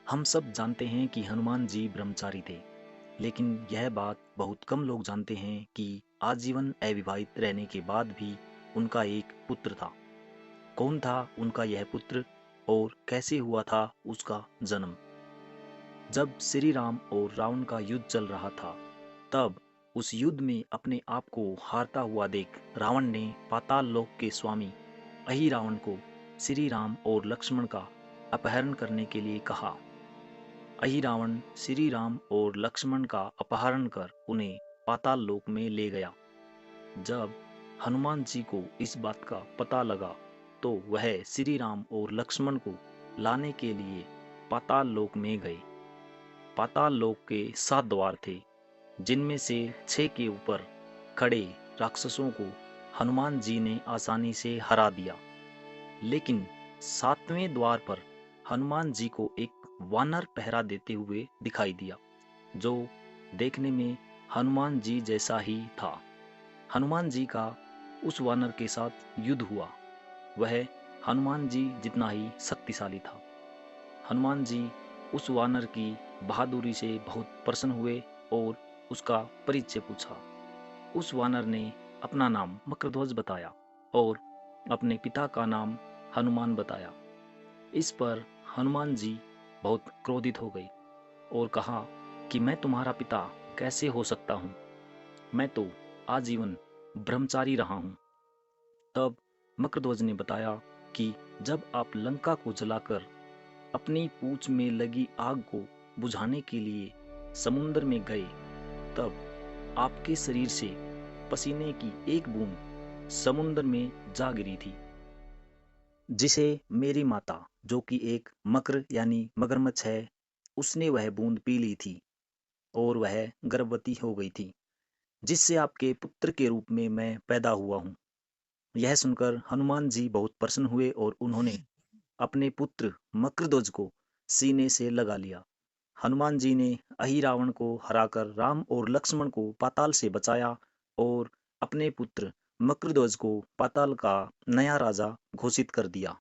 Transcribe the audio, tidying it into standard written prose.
हम सब जानते हैं कि हनुमान जी ब्रह्मचारी थे, लेकिन यह बात बहुत कम लोग जानते हैं कि आजीवन अविवाहित रहने के बाद भी उनका एक पुत्र था। कौन था उनका यह पुत्र और कैसे हुआ था उसका जन्म? जब श्री राम और रावण का युद्ध चल रहा था, तब उस युद्ध में अपने आप को हारता हुआ देख रावण ने पाताल लोक के स्वामी अहिरावण को श्री राम और लक्ष्मण का अपहरण करने के लिए कहा। अहिरावण श्री राम और लक्ष्मण का अपहरण कर उन्हें पाताल लोक में ले गया। जब हनुमान जी को इस बात का पता लगा, तो वह श्री राम और लक्ष्मण को लाने के लिए पाताल लोक में गए। पाताल लोक के 7 द्वार थे, जिनमें से 6 के ऊपर खड़े राक्षसों को हनुमान जी ने आसानी से हरा दिया। लेकिन 7वें द्वार पर हनुमान जी को एक वानर पहरा देते हुए दिखाई दिया, जो देखने में हनुमान जी जैसा ही था। हनुमान जी का उस वानर के साथ युद्ध हुआ। वह हनुमान जी जितना ही शक्तिशाली था। हनुमान जी उस वानर की बहादुरी से बहुत प्रसन्न हुए और उसका परिचय पूछा। उस वानर ने अपना नाम मकरध्वज बताया और अपने पिता का नाम हनुमान बताया। इस पर हनुमान जी बहुत क्रोधित हो गए और कहा कि मैं तुम्हारा पिता कैसे हो सकता हूँ? मैं तो आजीवन ब्रह्मचारी रहा हूँ। तब मकरध्वज ने बताया कि जब आप लंका को जलाकर अपनी पूंछ में लगी आग को बुझाने के लिए समुद्र में गए, तब आपके शरीर से पसीने की एक बूंद समुद्र में जा गिरी थी, जिसे मेरी माता, जो कि एक मकर यानी मगरमच्छ है, उसने वह बूंद पी ली थी और वह गर्भवती हो गई थी, जिससे आपके पुत्र के रूप में मैं पैदा हुआ हूँ। यह सुनकर हनुमान जी बहुत प्रसन्न हुए और उन्होंने अपने पुत्र मकरध्वज को सीने से लगा लिया। हनुमान जी ने अहिरावण को हराकर राम और लक्ष्मण को पाताल से बचाया और अपने पुत्र मकरध्वज को पाताल का नया राजा घोषित कर दिया।